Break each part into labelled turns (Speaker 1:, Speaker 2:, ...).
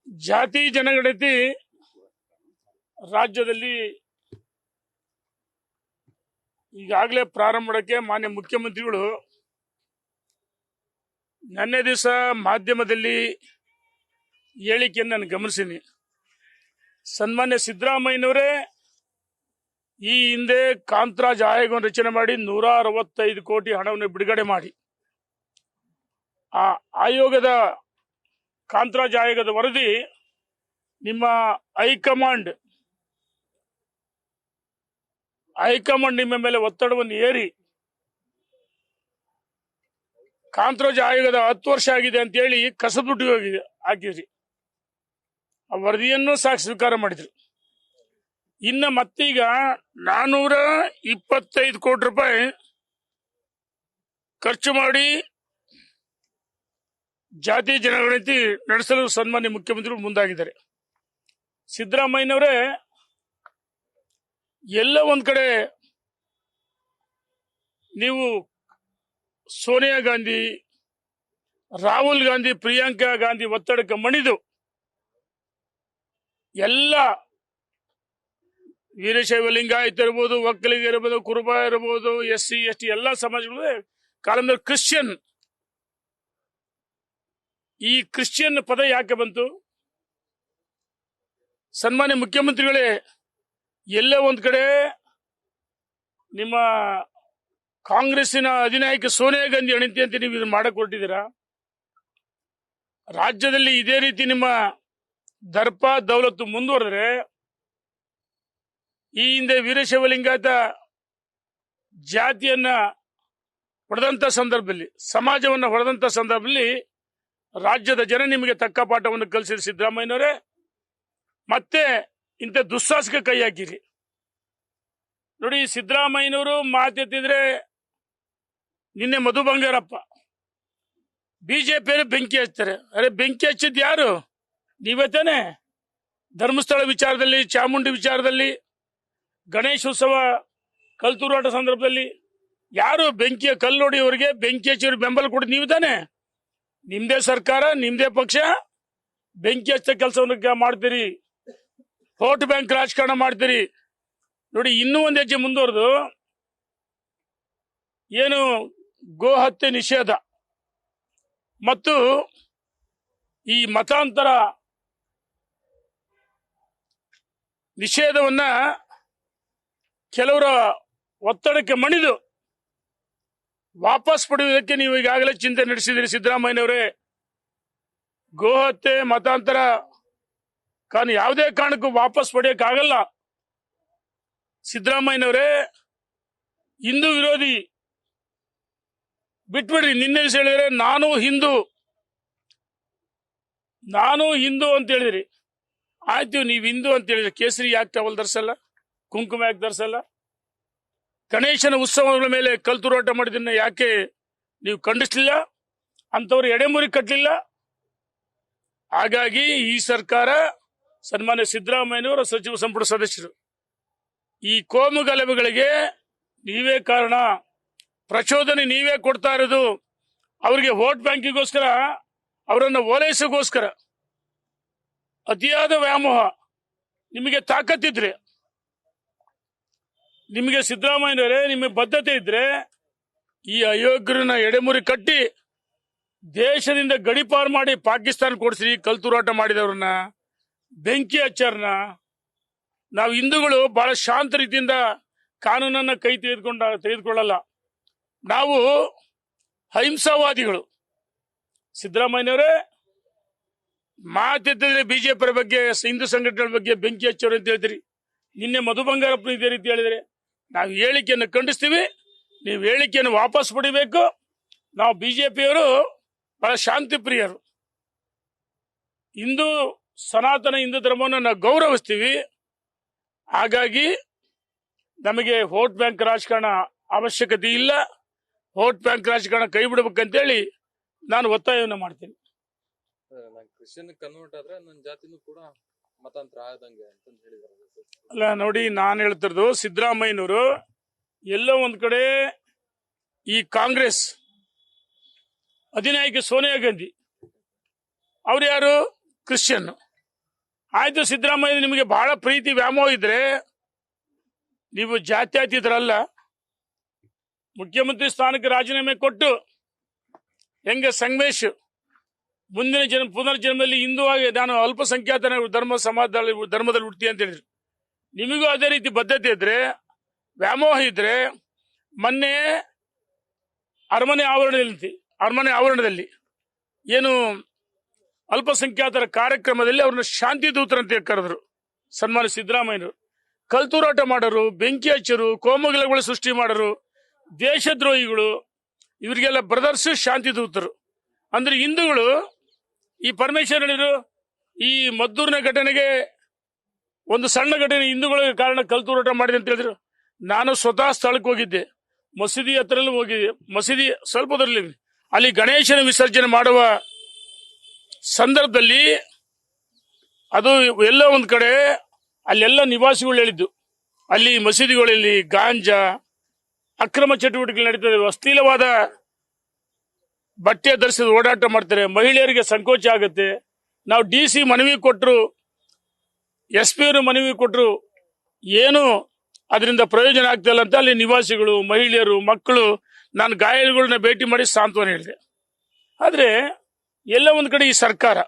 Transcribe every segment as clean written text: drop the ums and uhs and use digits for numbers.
Speaker 1: ಜಾತಿ ಜನಗಣತಿ ರಾಜ್ಯದಲ್ಲಿ ಈಗಾಗಲೇ ಪ್ರಾರಂಭ ಮಾಡೋಕ್ಕೆ ಮಾನ್ಯ ಮುಖ್ಯಮಂತ್ರಿಗಳು ನಿನ್ನೆ ದಿವಸ ಮಾಧ್ಯಮದಲ್ಲಿ ಹೇಳಿಕೆಯನ್ನು ನಾನು ಗಮನಿಸಿನಿ. ಸನ್ಮಾನ್ಯ ಸಿದ್ದರಾಮಯ್ಯನವರೇ ಈ ಹಿಂದೆ ಕಾಂತರಾಜ್ ಆಯೋಗವನ್ನು ರಚನೆ ಮಾಡಿ 165 ಕೋಟಿ ಹಣವನ್ನು ಬಿಡುಗಡೆ ಮಾಡಿ ಆ ಆಯೋಗದ ಕಾಂತರಾಜ್ ಆಯೋಗದ ವರದಿ ನಿಮ್ಮ ಹೈಕಮಾಂಡ್ ನಿಮ್ಮ ಮೇಲೆ ಒತ್ತಡವನ್ನು ಏರಿ ಕಾಂತರಾಜ್ ಆಯೋಗದ 10 ವರ್ಷ ಆಗಿದೆ ಅಂತ ಹೇಳಿ ಕಸದುಡ್ಡು ಹಾಕಿದ್ರಿ. ಆ ವರದಿಯನ್ನು ಸಾಕು ಸ್ವೀಕಾರ ಮಾಡಿದ್ರು. ಇನ್ನು ಮತ್ತೀಗ 425 ಕೋಟಿ ರೂಪಾಯಿ ಖರ್ಚು ಮಾಡಿ ಜಾತಿ ಜನಗಣತಿ ನಡೆಸಲು ಸನ್ಮಾನ್ಯ ಮುಖ್ಯಮಂತ್ರಿಗಳು ಮುಂದಾಗಿದ್ದಾರೆ. ಸಿದ್ದರಾಮಯ್ಯನವರೇ ಎಲ್ಲ ಒಂದ್ ಕಡೆ ನೀವು ಸೋನಿಯಾ ಗಾಂಧಿ, ರಾಹುಲ್ ಗಾಂಧಿ, ಪ್ರಿಯಾಂಕಾ ಗಾಂಧಿ ಒತ್ತಡಕ್ಕೆ ಮಣಿದು ಎಲ್ಲ ವೀರಶೈವ ಲಿಂಗಾಯತ ಇರ್ಬೋದು, ಒಕ್ಕಲಿಗ ಇರ್ಬೋದು, ಕುರುಬ ಇರ್ಬೋದು, SC ST ಎಲ್ಲ ಸಮಾಜಗಳು ಕಾಲಂದಲ್ಲಿ ಕ್ರಿಶ್ಚಿಯನ್, ಈ ಕ್ರಿಶ್ಚಿಯನ್ ಪದ ಯಾಕೆ ಬಂತು? ಸನ್ಮಾನ್ಯ ಮುಖ್ಯಮಂತ್ರಿಗಳೇ, ಎಲ್ಲೇ ಒಂದ್ ಕಡೆ ನಿಮ್ಮ ಕಾಂಗ್ರೆಸ್ಸಿನ ಅಧಿನಾಯಕ ಸೋನಿಯಾ ಗಾಂಧಿ ಅಣಿತಿ ಅಂತ ನೀವು ಇದನ್ನ ಮಾಡಕ್ ಹೊರಟಿದ್ದೀರಾ. ರಾಜ್ಯದಲ್ಲಿ ಇದೇ ರೀತಿ ನಿಮ್ಮ ದರ್ಪ ದೌಲತ್ತು ಮುಂದುವರೆದ್ರೆ ಈ ಹಿಂದೆ ವೀರಶೈವ ಲಿಂಗಾಯತ ಜಾತಿಯನ್ನ ಹೊಡೆದಂತ ಸಂದರ್ಭದಲ್ಲಿ, ಸಮಾಜವನ್ನ ಹೊಡೆದಂತ ಸಂದರ್ಭದಲ್ಲಿ ರಾಜ್ಯದ ಜನ ನಿಮಗೆ ತಕ್ಕ ಪಾಠವನ್ನು ಕಲಿಸಿದ ಸಿದ್ದರಾಮಯ್ಯನವರೇ ಮತ್ತೆ ಇಂಥ ದುಸ್ಸಾಹಸಕ್ಕೆ ಕೈ ಹಾಕಿರಿ. ನೋಡಿ, ಸಿದ್ದರಾಮಯ್ಯನವರು ಮಾತೆತ್ತಿದ್ರೆ ನಿನ್ನೆ ಮಧು ಬಂಗಾರಪ್ಪ ಬಿಜೆಪಿಯಲ್ಲಿ ಬೆಂಕಿ ಹಚ್ತಾರೆ. ಅರೆ, ಬೆಂಕಿ ಹಚ್ಚಿದ್ ಯಾರು? ನೀವೇ ತಾನೆ. ಧರ್ಮಸ್ಥಳ ವಿಚಾರದಲ್ಲಿ, ಚಾಮುಂಡಿ ವಿಚಾರದಲ್ಲಿ, ಗಣೇಶೋತ್ಸವ ಕಲ್ತೂರಾಟ ಸಂದರ್ಭದಲ್ಲಿ ಯಾರು ಬೆಂಕಿಯ ಕಲ್ಲೊಡೆಯವರಿಗೆ ಬೆಂಕಿ ಹಚ್ಚಿಯವ್ರಿಗೆ ಬೆಂಬಲ ಕೊಡಿ? ನೀವು ತಾನೆ. ನಿಮ್ದೇ ಸರ್ಕಾರ, ನಿಮ್ದೇ ಪಕ್ಷ ಬೆಂಕಿ ಹಚ್ಚ ಕೆಲಸವನ್ನು ಮಾಡ್ತೀರಿ, ವೋಟ್ ಬ್ಯಾಂಕ್ ರಾಜಕಾರಣ ಮಾಡ್ತೀರಿ. ನೋಡಿ, ಇನ್ನೂ ಒಂದು ಹೆಜ್ಜೆ ಮುಂದುವರೆದು ಏನು ಗೋ ಹತ್ಯೆ ನಿಷೇಧ ಮತ್ತು ಈ ಮತಾಂತರ ನಿಷೇಧವನ್ನ ಕೆಲವರ ಒತ್ತಡಕ್ಕೆ ಮಣಿದು ವಾಪಸ್ ಪಡೆಯುವುದಕ್ಕೆ ನೀವು ಈಗಾಗಲೇ ಚಿಂತೆ ನಡೆಸಿದಿರಿ ಸಿದ್ದರಾಮಯ್ಯನವರೇ. ಗೋಹತ್ಯೆ, ಮತಾಂತರ ಕಾರಣ ಯಾವುದೇ ಕಾರಣಕ್ಕೂ ವಾಪಸ್ ಪಡೆಯಕ್ಕಾಗಲ್ಲ. ಸಿದ್ದರಾಮಯ್ಯನವರೇ, ಹಿಂದೂ ವಿರೋಧಿ ಬಿಟ್ಬಿಡ್ರಿ. ನಿನ್ನೆ ಹೇಳಿದ್ರೆ ನಾನು ಹಿಂದೂ ಅಂತ ಹೇಳಿದ್ರಿ. ಆಯ್ತು, ನೀವು ಹಿಂದೂ ಅಂತ ಹೇಳಿದ್ರೆ ಕೇಸರಿ ಯಾಕೆ ಟವಲ್ ಧರಿಸಲ್ಲ? ಕುಂಕುಮ ಯಾಕೆ ಧರಿಸಲ್ಲ? ಗಣೇಶನ ಉತ್ಸವಗಳ ಮೇಲೆ ಕಲ್ತುರಾಟ ಮಾಡಿದ್ದನ್ನ ಯಾಕೆ ನೀವು ಖಂಡಿಸಲಿಲ್ಲ? ಅಂತವ್ರು ಎಡೆಮುರಿ ಕಟ್ಟಲಿಲ್ಲ. ಹಾಗಾಗಿ ಈ ಸರ್ಕಾರ, ಸನ್ಮಾನ್ಯ ಸಿದ್ದರಾಮಯ್ಯನವರ ಸಚಿವ ಸಂಪುಟ ಸದಸ್ಯರು, ಈ ಕೋಮು ಗಲಭೆಗಳಿಗೆ ನೀವೇ ಕಾರಣ, ಪ್ರಚೋದನೆ ನೀವೇ ಕೊಡ್ತಾ ಇರೋದು. ಅವರಿಗೆ ವೋಟ್ ಬ್ಯಾಂಕಿಗೋಸ್ಕರ, ಅವರನ್ನು ಓಲೈಸೋಗೋಸ್ಕರ ಅತಿಯಾದ ವ್ಯಾಮೋಹ. ನಿಮಗೆ ತಾಕತ್ತಿದ್ರೆ, ನಿಮಗೆ ಸಿದ್ದರಾಮಯ್ಯನವರೇ ನಿಮಗೆ ಬದ್ಧತೆ ಇದ್ರೆ ಈ ಅಯೋಗ್ಯರನ್ನ ಎಡೆಮುರಿ ಕಟ್ಟಿ ದೇಶದಿಂದ ಗಡಿಪಾರು ಮಾಡಿ ಪಾಕಿಸ್ತಾನ ಕೊಡಿಸಿ ಕಲ್ತುರಾಟ ಮಾಡಿದವ್ರನ್ನ, ಬೆಂಕಿ ಹಚ್ಚಾರನ್ನ. ನಾವು ಹಿಂದೂಗಳು ಬಹಳ ಶಾಂತ ರೀತಿಯಿಂದ ಕಾನೂನನ್ನ ಕೈ ತೆಗೆದುಕೊಳ್ಳಲ್ಲ. ನಾವು ಅಹಿಂಸಾವಾದಿಗಳು. ಸಿದ್ದರಾಮಯ್ಯನವರೇ, ಮಾತೆತ್ತಿದ್ರೆ ಬಿಜೆಪಿ ಬಗ್ಗೆ, ಹಿಂದೂ ಸಂಘಟನೆಗಳ ಬಗ್ಗೆ ಬೆಂಕಿ ಹಚ್ಚೋರು ಅಂತ ಹೇಳ್ತೀರಿ. ನಿನ್ನೆ ಮಧು ಬಂಗಾರಪ್ಪ ಇದೇ ರೀತಿ ಹೇಳಿದರೆ ನಾವು ಹೇಳಿಕೆಯನ್ನು ಖಂಡಿಸ್ತೀವಿ. ನೀವು ಹೇಳಿಕೆಯನ್ನು ವಾಪಸ್ ಪಡಿಬೇಕು. ನಾವು ಬಿಜೆಪಿಯವರು ಬಹಳ ಶಾಂತಿ ಪ್ರಿಯರು. ಸನಾತನ ಹಿಂದೂ ಧರ್ಮವನ್ನು ನಾವು ಗೌರವಿಸ್ತೀವಿ. ಹಾಗಾಗಿ ನಮಗೆ ವೋಟ್ ಬ್ಯಾಂಕ್ ರಾಜಕಾರಣ ಅವಶ್ಯಕತೆ ಇಲ್ಲ. ವೋಟ್ ಬ್ಯಾಂಕ್ ರಾಜಕಾರಣ ಕೈ ಬಿಡಬೇಕಂತೇಳಿ ನಾನು ಒತ್ತಾಯವನ್ನು ಮಾಡ್ತೀನಿ.
Speaker 2: ಕ್ರಿಶ್ಚಿಯನ್ ಕನ್ವರ್ಟ್ ಆದ್ರೆ ನನ್ನ ಜಾತಿನೂ ಕೂಡ ಮತಾಂತರ ಆದಂಗೆ ಅಂತ ಹೇಳಿದ್ದಾರೆ.
Speaker 1: ಅಲ್ಲ ನೋಡಿ, ನಾನು ಹೇಳ್ತಿರೋದು ಸಿದ್ದರಾಮಯ್ಯನವರು ಎಲ್ಲೋ ಒಂದ್ ಕಡೆ ಈ ಕಾಂಗ್ರೆಸ್ ಅಧಿನಾಯಕಿ ಸೋನಿಯಾ ಗಾಂಧಿ ಅವ್ರು ಯಾರು? ಕ್ರಿಶ್ಚಿಯನ್. ಆಯ್ತು, ಸಿದ್ದರಾಮಯ್ಯ ನಿಮಗೆ ಬಹಳ ಪ್ರೀತಿ ವ್ಯಾಮೋಹ ಇದ್ರೆ ನೀವು ಜಾತ್ಯತೀತರಲ್ಲ, ಮುಖ್ಯಮಂತ್ರಿ ಸ್ಥಾನಕ್ಕೆ ರಾಜೀನಾಮೆ ಕೊಟ್ಟು ಹೆಂಗೆ ಸಂಗಮೇಶ್ ಮುಂದಿನ ಪುನರ್ಜನ್ಮದಲ್ಲಿ ಹಿಂದುವಾಗಿ ನಾನು ಅಲ್ಪಸಂಖ್ಯಾತನ ಧರ್ಮದಲ್ಲಿ ಹುಡ್ತೀನಿ ಅಂತ ಹೇಳಿದ್ರು. ನಿಮಗೂ ಅದೇ ರೀತಿ ಬದ್ಧತೆ ಇದ್ರೆ, ವ್ಯಾಮೋಹ ಇದ್ರೆ, ಮೊನ್ನೆ ಅರಮನೆ ಆವರಣದಲ್ಲಿ ಏನು ಅಲ್ಪಸಂಖ್ಯಾತರ ಕಾರ್ಯಕ್ರಮದಲ್ಲಿ ಅವ್ರನ್ನ ಶಾಂತಿ ದೂತರಂತೆ ಕರೆದ್ರು ಸನ್ಮಾನ್ಯ ಸಿದ್ದರಾಮಯ್ಯರು. ಕಲ್ತೂರಾಟ ಮಾಡೋರು, ಬೆಂಕಿ ಹಚ್ಚರು, ಕೋಮುಗಲಗಳು ಸೃಷ್ಟಿ ಮಾಡೋರು, ದೇಶದ್ರೋಹಿಗಳು, ಇವರಿಗೆಲ್ಲ ಬ್ರದರ್ಸ್ ಶಾಂತಿ ದೂತರು. ಅಂದ್ರೆ ಹಿಂದೂಗಳು ಈ ಪರಮೇಶ್ವರರು ಈ ಮದ್ದೂರಿನ ಘಟನೆಗೆ ಒಂದು ಸಣ್ಣ ಘಟನೆ ಹಿಂದೂಗಳಿಗೆ ಕಾರಣ ಕಲ್ತೂರಾಟ ಮಾಡಿದೆ ಅಂತ ಹೇಳಿದ್ರು. ನಾನು ಸ್ವತಃ ಸ್ಥಳಕ್ಕೆ ಹೋಗಿದ್ದೆ, ಮಸೀದಿ ಹತ್ರ ಹೋಗಿದ್ದೆ. ಮಸೀದಿ ಸ್ವಲ್ಪ ದೂರದಲ್ಲಿ ಅಲ್ಲಿ ಗಣೇಶನ ವಿಸರ್ಜನೆ ಮಾಡುವ ಸಂದರ್ಭದಲ್ಲಿ ಅದು ಎಲ್ಲ ಒಂದ್ ಕಡೆ ಅಲ್ಲೆಲ್ಲ ನಿವಾಸಿಗಳು ಹೇಳಿದ್ದು, ಅಲ್ಲಿ ಮಸೀದಿಗಳಲ್ಲಿ ಗಾಂಜಾ ಅಕ್ರಮ ಚಟುವಟಿಕೆಗಳು ನಡೀತದೆ, ಅಶ್ಲೀಲವಾದ ಬಟ್ಟೆ ಧರಿಸಿದ ಓಡಾಟ ಮಾಡ್ತಾರೆ, ಮಹಿಳೆಯರಿಗೆ ಸಂಕೋಚ ಆಗುತ್ತೆ. ನಾವು DC ಮನವಿ ಕೊಟ್ಟರು, SP ಅವರು ಮನವಿ ಕೊಟ್ಟರು, ಏನು ಅದರಿಂದ ಪ್ರಯೋಜನ ಆಗ್ತಿಲ್ಲ ಅಂತ ಅಲ್ಲಿ ನಿವಾಸಿಗಳು, ಮಹಿಳೆಯರು, ಮಕ್ಕಳು, ನಾನು ಗಾಯಾಳುಗಳನ್ನ ಭೇಟಿ ಮಾಡಿ ಸಾಂತ್ವನ ಹೇಳಿದೆ. ಆದ್ರೆ ಎಲ್ಲ ಒಂದ್ ಕಡೆ ಈ ಸರ್ಕಾರ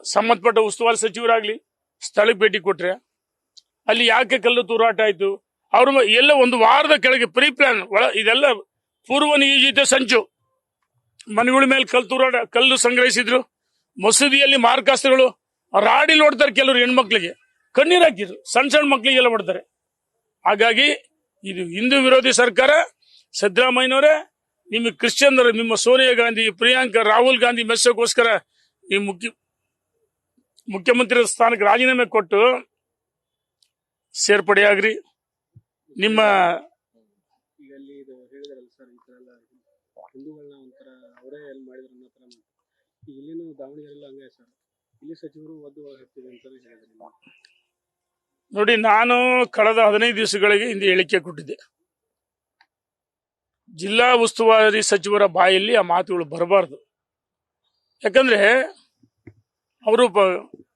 Speaker 1: ಸಂಬಂಧಪಟ್ಟ ಉಸ್ತುವಾರಿ ಸಚಿವರಾಗ್ಲಿ ಸ್ಥಳಕ್ಕೆ ಭೇಟಿ ಕೊಟ್ರೆ ಅಲ್ಲಿ ಯಾಕೆ ಕಲ್ಲು ತೂರಾಟ ಆಯ್ತು, ಅವ್ರ ಎಲ್ಲ ಒಂದು ವಾರದ ಕೆಳಗೆ ಪ್ರೀ ಪ್ಲಾನ್ ಇದೆಲ್ಲ ಪೂರ್ವ ನಿಯೋಜಿತ ಸಂಚು, ಮನೆಗಳ ಮೇಲೆ ಕಲ್ಲು ಸಂಗ್ರಹಿಸಿದ್ರು, ಮಸೂದಿಯಲ್ಲಿ ಮಾರ್ಕಾಸ್ತ್ರಗಳು, ರಾಡಿ ನೋಡ್ತಾರೆ, ಕೆಲವರು ಹೆಣ್ಮಕ್ಳಿಗೆ ಕಣ್ಣೀರ್ ಹಾಕಿದ್ರು, ಸಣ್ಣ ಮಕ್ಳಿಗೆಲ್ಲ ಹೊಡ್ತಾರೆ. ಹಾಗಾಗಿ ಇದು ಹಿಂದೂ ವಿರೋಧಿ ಸರ್ಕಾರ. ಸಿದ್ದರಾಮಯ್ಯನವರೇ, ನಿಮ್ಮ ಕ್ರಿಶ್ಚಿಯನ್ರು, ನಿಮ್ಮ ಸೋನಿಯಾ ಗಾಂಧಿ, ಪ್ರಿಯಾಂಕಾ, ರಾಹುಲ್ ಗಾಂಧಿ ಮೆಸ್ಸೋಗೋಸ್ಕರ ನೀವು ಮುಖ್ಯಮಂತ್ರಿ ಸ್ಥಾನಕ್ಕೆ ರಾಜೀನಾಮೆ ಕೊಟ್ಟು ಸೇರ್ಪಡೆಯಾಗ್ರಿ. ನಿಮ್ಮ
Speaker 3: ಈಗ ಅಲ್ಲಿ ಇದು ಹೇಳಿದಾರಲ್ಲ ಸರ್, ಈ ತರ ಎಲ್ಲ ಹಿಂದೂಗಳನ್ನ ಒಂಥರ ಅವರೇ ಎಲ್ಲಿ ಮಾಡಿದ್ರು ಅನ್ನೋ ತರ ಈಗ ಇಲ್ಲಿನೂ ದಾವಣಗೆರೆಲ್ಲ ಹಂಗೆ ಸರ್, ಇಲ್ಲಿ ಸಚಿವರು ಒದ್ದು ಹೋಗ್ತಿದೆ ಅಂತ ಹೇಳಿದ್ರು.
Speaker 1: ನೋಡಿ, ನಾನು ಕಳೆದ 15 ದಿವಸಗಳಿಗೆ ಹಿಂದೆ ಹೇಳಿಕೆ ಕೊಟ್ಟಿದ್ದೆ, ಜಿಲ್ಲಾ ಉಸ್ತುವಾರಿ ಸಚಿವರ ಬಾಯಲ್ಲಿ ಆ ಮಾತುಗಳು ಬರಬಾರದು. ಯಾಕಂದ್ರೆ ಅವರು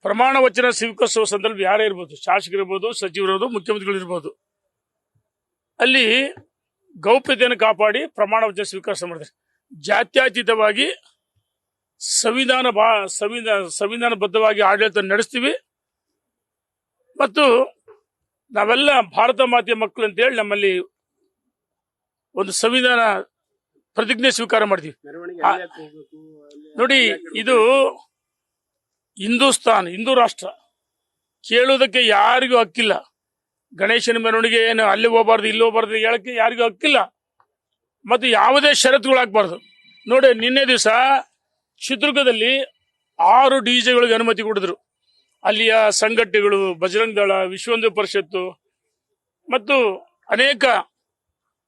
Speaker 1: ಪ್ರಮಾಣ ವಚನ ಸ್ವೀಕರಿಸುವ ಸಂದರ್ಭ ಯಾರೇ ಇರ್ಬೋದು, ಶಾಸಕರಿರ್ಬೋದು, ಸಚಿವರಿರ್ಬೋದು, ಮುಖ್ಯಮಂತ್ರಿಗಳಿರ್ಬೋದು, ಅಲ್ಲಿ ಗೌಪ್ಯತೆಯನ್ನು ಕಾಪಾಡಿ ಪ್ರಮಾಣ ವಚನ ಸ್ವೀಕರಿಸ ಮಾಡಿದ್ದಾರೆ. ಜಾತ್ಯತೀತವಾಗಿ ಸಂವಿಧಾನಬದ್ಧವಾಗಿ ಆಡಳಿತ ನಡೆಸ್ತೀವಿ ಮತ್ತು ನಾವೆಲ್ಲ ಭಾರತ ಮಾತೆಯ ಮಕ್ಕಳು ಅಂತ ಹೇಳಿ ನಮ್ಮಲ್ಲಿ ಒಂದು ಸಂವಿಧಾನ ಪ್ರತಿಜ್ಞೆ ಸ್ವೀಕಾರ ಮಾಡ್ತೀವಿ. ನೋಡಿ, ಇದು ಹಿಂದೂ ರಾಷ್ಟ್ರ, ಕೇಳುವುದಕ್ಕೆ ಯಾರಿಗೂ ಹಕ್ಕಿಲ್ಲ. ಗಣೇಶನ ಮೆರವಣಿಗೆ ಏನು ಅಲ್ಲಿ ಹೋಗಬಾರ್ದು ಇಲ್ಲಿ ಹೋಗಬಾರ್ದು ಹೇಳಕ್ಕೆ ಯಾರಿಗೂ ಹಕ್ಕಿಲ್ಲ, ಮತ್ತು ಯಾವುದೇ ಷರತ್ತುಗಳು ಹಾಕಬಾರ್ದು. ನೋಡಿ, ನಿನ್ನೆ ದಿವಸ ಚಿತ್ರದುರ್ಗದಲ್ಲಿ 6 ಡಿಜೆಗಳಿಗೆ ಅನುಮತಿ ಕೊಡಿದ್ರು. ಅಲ್ಲಿಯ ಸಂಘಟನೆಗಳು, ಬಜರಂಗ ದಳ, ವಿಶ್ವ ಹಿಂದೂ ಪರಿಷತ್ತು ಮತ್ತು ಅನೇಕ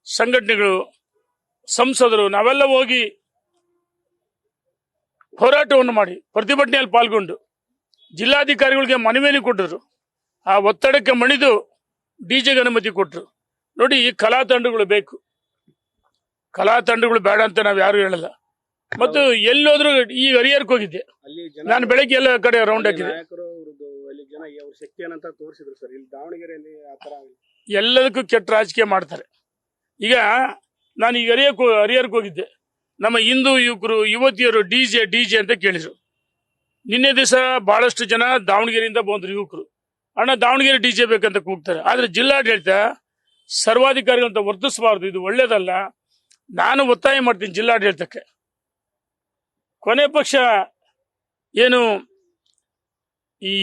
Speaker 1: ಸಂಘಟನೆಗಳು, ಸಂಸದರು, ನಾವೆಲ್ಲ ಹೋಗಿ ಹೋರಾಟವನ್ನು ಮಾಡಿ ಪ್ರತಿಭಟನೆಯಲ್ಲಿ ಪಾಲ್ಗೊಂಡು ಜಿಲ್ಲಾಧಿಕಾರಿಗಳಿಗೆ ಮನವಿಯನ್ನು ಕೊಟ್ಟರು. ಆ ಒತ್ತಡಕ್ಕೆ ಮಣಿದು ಡಿಜೆಗೆ ಅನುಮತಿ ಕೊಟ್ಟರು. ನೋಡಿ, ಈ ಕಲಾ ತಂಡಗಳು ಬೇಕು, ಕಲಾ ತಂಡಗಳು ಬೇಡ ಅಂತ ನಾವು ಯಾರು ಹೇಳಲ್ಲ. ಮತ್ತು ಎಲ್ಲೋದ್ರೂ ಈ ಹರಿಹರಕ್ಕೆ ಹೋಗಿದ್ದೆ ನಾನು, ಬೆಳಗ್ಗೆ ಎಲ್ಲ ಕಡೆ ರೌಂಡ್ ಹಾಕಿದ್ದೆ. ಎಲ್ಲದಕ್ಕೂ ಕೆಟ್ಟ ರಾಜಕೀಯ ಮಾಡ್ತಾರೆ. ಈಗ ನಾನು ಈಗ ಹರಿಹರಕ್ಕೆ ಹೋಗಿದ್ದೆ, ನಮ್ಮ ಹಿಂದೂ ಯುವಕರು ಯುವತಿಯರು ಡಿಜೆ ಅಂತ ಕೇಳಿದ್ರು. ನಿನ್ನೆ ದಿವಸ ಬಹಳಷ್ಟು ಜನ ದಾವಣಗೆರೆಯಿಂದ ಬಂದ್ರು ಯುವಕರು, ಅಣ್ಣ ದಾವಣಗೆರೆ ಡಿಜೆ ಬೇಕಂತ ಕೂಗ್ತಾರೆ. ಆದ್ರೆ ಜಿಲ್ಲಾಡಳಿತ ಸರ್ವಾಧಿಕಾರಿಗಳಂತ ವರ್ತಿಸಬಾರ್ದು, ಇದು ಒಳ್ಳೇದಲ್ಲ. ನಾನು ಒತ್ತಾಯ ಮಾಡ್ತೀನಿ ಜಿಲ್ಲಾಡಳಿತಕ್ಕೆ, ಕೊನೆ ಪಕ್ಷ ಏನು ಈ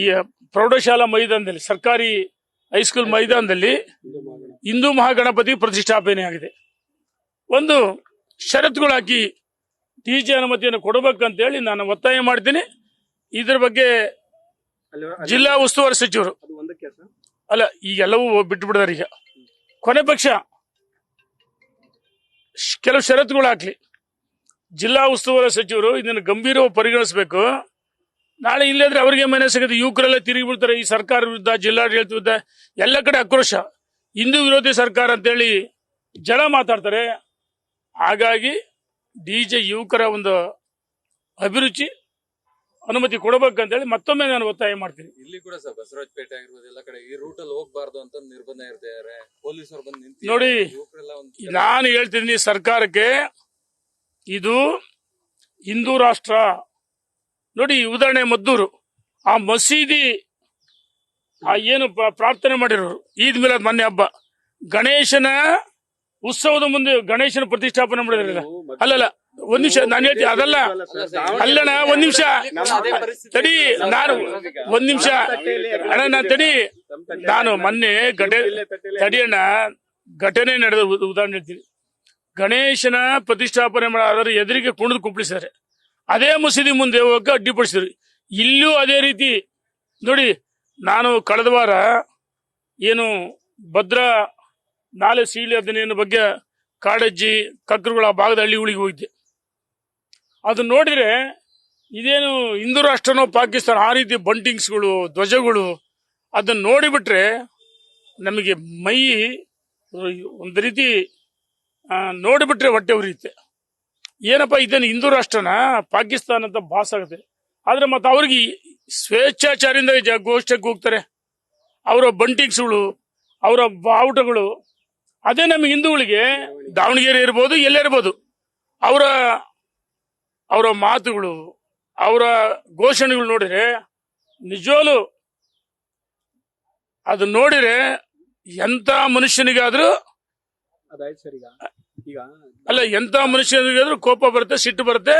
Speaker 1: ಪ್ರೌಢಶಾಲಾ ಮೈದಾನದಲ್ಲಿ, ಸರ್ಕಾರಿ ಹೈಸ್ಕೂಲ್ ಮೈದಾನದಲ್ಲಿ ಹಿಂದೂ ಮಹಾಗಣಪತಿ ಪ್ರತಿಷ್ಠಾಪನೆ ಆಗಿದೆ. ಒಂದು ಷರತ್ತುಗಳು ಹಾಕಿ ಡಿಜೆ ಅನುಮತಿಯನ್ನು ಕೊಡಬೇಕಂತ ಹೇಳಿ ನಾನು ಒತ್ತಾಯ ಮಾಡ್ತೀನಿ. ಇದ್ರ ಬಗ್ಗೆ ಜಿಲ್ಲಾ ಉಸ್ತುವಾರಿ ಸಚಿವರು ಅಲ್ಲ, ಈಗೆಲ್ಲವೂ ಬಿಟ್ಟು ಬಿಡದಾರೆ. ಈಗ ಕೊನೆ ಪಕ್ಷ ಕೆಲವು ಷರತ್ತುಗಳು ಹಾಕ್ಲಿ. ಜಿಲ್ಲಾ ಉಸ್ತುವಾರಿ ಸಚಿವರು ಇದನ್ನು ಗಂಭೀರವಾಗಿ ಪರಿಗಣಿಸಬೇಕು. ನಾಳೆ ಇಲ್ಲದ್ರೆ ಅವರಿಗೆ ಮನೆ ಸಿಗುತ್ತೆ, ಯುವಕರೆಲ್ಲ ತಿರುಗಿ ಬಿಡ್ತಾರೆ ಈ ಸರ್ಕಾರ ವಿರುದ್ಧ, ಜಿಲ್ಲಾಡಳಿತ ವಿರುದ್ಧ. ಎಲ್ಲ ಕಡೆ ಆಕ್ರೋಶ, ಹಿಂದೂ ವಿರೋಧಿ ಸರ್ಕಾರ ಅಂತೇಳಿ ಜನ ಮಾತಾಡ್ತಾರೆ. ಹಾಗಾಗಿ ಡಿಜೆ ಯುವಕರ ಒಂದು ಅಭಿರುಚಿ, ಅನುಮತಿ ಕೊಡಬೇಕಂತೇಳಿ ಮತ್ತೊಮ್ಮೆ ನಾನು ಒತ್ತಾಯ ಮಾಡ್ತೀನಿ.
Speaker 2: ಇಲ್ಲಿ ಕೂಡ ಸರ್ ಬಸವರಾಜಪೇಟೆ ಆಗಿರ್ಬೋದು ಎಲ್ಲ ಕಡೆ ಈ ರೂಟ್ ಅಲ್ಲಿ ಹೋಗ್ಬಾರ್ದು ಅಂತ ನಿರ್ಬಂಧ ಇರ್ತಾರೆ. ಪೊಲೀಸರು ಬಂದು ನಿಂತು
Speaker 1: ನೋಡಿ, ನಾನು ಹೇಳ್ತೀನಿ ಸರ್ಕಾರಕ್ಕೆ, ಇದು ಹಿಂದೂ ರಾಷ್ಟ್ರ. ನೋಡಿ, ಉದಾಹರಣೆ ಮದ್ದೂರು, ಆ ಮಸೀದಿ ಏನು ಪ್ರಾರ್ಥನೆ ಮಾಡಿರೋರು ಈದ್ ಮಿಲಾದ್ ಮೊನ್ನೆ ಹಬ್ಬ, ಗಣೇಶನ ಉತ್ಸವದ ಮುಂದೆ ಗಣೇಶನ ಪ್ರತಿಷ್ಠಾಪನೆ ಮಾಡಿದ್ರಲ್ಲ. ಅಲ್ಲಲ್ಲ, ಒಂದ್ ನಿಮಿಷ ನಾನು ಹೇಳ್ತೀನಿ, ಅದಲ್ಲ ಅಲ್ಲಣ್ಣ, ಒಂದ್ ನಿಮಿಷ ತಡಿ, ನಾನು ಒಂದ್ ನಿಮಿಷ ಅಣ್ಣ, ನಾನು ತಡಿ, ನಾನು ಮೊನ್ನೆ ತಡಿಯಣ್ಣ, ಘಟನೆ ನಡೆದ ಉದಾಹರಣೆ ಹೇಳ್ತೀನಿ. ಗಣೇಶನ ಪ್ರತಿಷ್ಠಾಪನೆ ಮಾಡಾದ್ರೆ ಎದುರಿಗೆ ಕುಣಿದು ಕುಪ್ಪಳಿಸಿದ್ದಾರೆ, ಅದೇ ಮಸೀದಿ ಮುಂದೆ ಹೋಗಕ್ಕೆ ಅಡ್ಡಿಪಡಿಸಿದ್ರು. ಇಲ್ಲೂ ಅದೇ ರೀತಿ ನೋಡಿ. ನಾನು ಕಳೆದ ವಾರ ಏನು ಭದ್ರಾ ನಾಲೆ ಸೀಳಿ ಅದನ್ನೇನು ಬಗ್ಗೆ ಕಾಡಜ್ಜಿ ಕಕ್ಕರುಗಳ ಭಾಗದ ಹಳ್ಳಿಗಳಿಗೆ ಹೋಗಿದ್ದೆ. ಅದು ನೋಡಿದ್ರೆ ಇದೇನು ಹಿಂದೂ ರಾಷ್ಟ್ರನೋ ಪಾಕಿಸ್ತಾನ, ಆ ರೀತಿ ಬಂಟಿಂಗ್ಸ್ಗಳು, ಧ್ವಜಗಳು, ಅದನ್ನ ನೋಡಿಬಿಟ್ರೆ ನಮಗೆ ಮೈ ಒಂದು ರೀತಿ ನೋಡಿಬಿಟ್ರೆ ಹೊಟ್ಟೆ ಉರಿಯುತ್ತೆ. ಏನಪ್ಪ ಇದೇನು ಹಿಂದೂ ರಾಷ್ಟ್ರನ ಪಾಕಿಸ್ತಾನ ಅಂತ ಭಾಸ ಆಗುತ್ತೆ. ಆದ್ರೆ ಮತ್ತೆ ಅವ್ರಿಗೆ ಸ್ವೇಚ್ಛಾಚಾರಿಂದ ಗೋಷ್ಠಕ್ಕೆ ಹೋಗ್ತಾರೆ, ಅವರ ಬಂಟಿಂಗ್ಸ್ಗಳು, ಅವರ ಬಾವುಟಗಳು. ಅದೇ ನಮ್ಮ ಹಿಂದೂಗಳಿಗೆ ದಾವಣಗೆರೆ ಇರ್ಬೋದು, ಎಲ್ಲೇ ಇರ್ಬೋದು, ಅವರ ಮಾತುಗಳು, ಅವರ ಘೋಷಣೆಗಳು ನೋಡಿದ್ರೆ ನಿಜವಾಗ್ಲು ಅದು ನೋಡಿದ್ರೆ ಎಂತ ಮನುಷ್ಯನಿಗಾದ್ರೂ
Speaker 3: ಅದಾಯ್ತು ಸರ್. ಈಗ
Speaker 1: ಅಲ್ಲ, ಎಂತ ಮನುಷ್ಯನಿಗಾದ್ರೂ ಕೋಪ ಬರುತ್ತೆ, ಸಿಟ್ಟು ಬರುತ್ತೆ,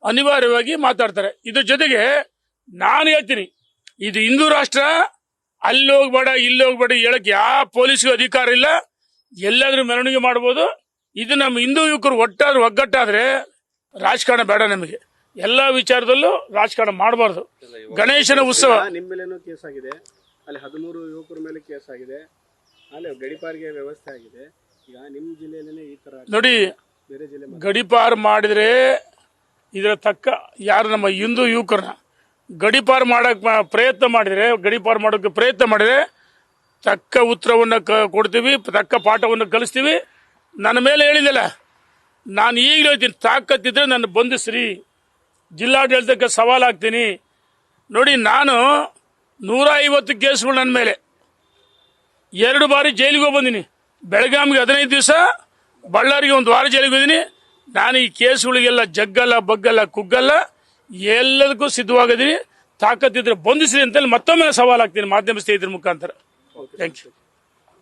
Speaker 1: ಅನಿವಾರ್ಯವಾಗಿ ಮಾತಾಡ್ತಾರೆ. ಇದ್ರ ಜೊತೆಗೆ ನಾನು ಹೇಳ್ತೀನಿ, ಇದು ಹಿಂದೂ ರಾಷ್ಟ್ರ, ಅಲ್ಲಿ ಹೋಗ್ಬೇಡ ಇಲ್ಲಿ ಹೋಗ್ಬೇಡ ಹೇಳಕ್ ಯಾವ ಪೊಲೀಸ್ಗೂ ಅಧಿಕಾರ ಇಲ್ಲ. ಎಲ್ಲಾದ್ರೂ ಮೆರವಣಿಗೆ ಮಾಡ್ಬೋದು. ಇದು ನಮ್ಮ ಹಿಂದೂ ಯುವಕರು ಒಗ್ಗಟ್ಟಾದ್ರೆ ರಾಜಕಾರಣ ಬೇಡ ನಮಗೆ. ಎಲ್ಲಾ ವಿಚಾರದಲ್ಲೂ ರಾಜಕಾರಣ ಮಾಡಬಾರ್ದು. ಗಣೇಶನ ಉತ್ಸವ
Speaker 3: ನಿಮ್ಮ ಮೇಲೇನೋ ಕೇಸ್ ಆಗಿದೆ, ಅಲ್ಲಿ 13 ಯುವಕರ ಮೇಲೆ ಕೇಸ್ ಆಗಿದೆ, ಅಲ್ಲಿ ಗಡಿಪಾರಿಗೆ ವ್ಯವಸ್ಥೆ ಆಗಿದೆ. ಈಗ ನಿಮ್ಮ ಜಿಲ್ಲೆಯಲ್ಲೇ ಈ ತರ
Speaker 1: ನೋಡಿ,
Speaker 3: ಬೇರೆ ಜಿಲ್ಲೆ
Speaker 1: ಗಡಿಪಾರ್ ಮಾಡಿದ್ರೆ ಇದರ ತಕ್ಕ ಯಾರು ನಮ್ಮ ಹಿಂದೂ ಯುವಕರನ್ನ ಗಡಿಪಾರ್ ಮಾಡಕ್ ಪ್ರಯತ್ನ ಮಾಡಿದ್ರೆ ತಕ್ಕ ಉತ್ತರವನ್ನು ಕೊಡ್ತೀವಿ, ತಕ್ಕ ಪಾಠವನ್ನು ಕಲಿಸ್ತೀವಿ. ನನ್ನ ಮೇಲೆ ಹೇಳಿದಲ್ಲ, ನಾನು ಈಗಲೂ ಹೇಳ್ತೀನಿ, ತಾಕತ್ತಿದ್ರೆ ನನ್ನ ಬಂಧಿಸ್ರಿ, ಜಿಲ್ಲಾಡಳಿತಕ್ಕೆ ಸವಾಲಾಗ್ತೀನಿ. ನೋಡಿ, ನಾನು 150 ಕೇಸ್ಗಳು ನನ್ನ ಮೇಲೆ, 2 ಬಾರಿ ಜೈಲಿಗೆ ಹೋಗಿ ಬಂದೀನಿ. ಬೆಳಗಾವಿಗೆ 15 ದಿವಸ, ಬಳ್ಳಾರಿಗೆ 1 ವಾರ ಜೈಲಿಗೆ ಹೋಗಿದ್ದೀನಿ. ನಾನು ಈ ಕೇಸ್ಗಳಿಗೆಲ್ಲ ಜಗ್ಗಲ್ಲ, ಬಗ್ಗಲ್ಲ, ಕುಗ್ಗಲ್ಲ, ಎಲ್ಲದಕ್ಕೂ ಸಿದ್ಧವಾಗಿದ್ದೀನಿ. ತಾಕತ್ತಿದ್ರೆ ಬಂಧಿಸ್ರಿ ಅಂತೇಳಿ ಮತ್ತೊಮ್ಮೆ ಸವಾಲಾಗ್ತೀನಿ ಮಾಧ್ಯಮ ಸ್ನೇಹಿತರ ಮುಖಾಂತರ. Thank you.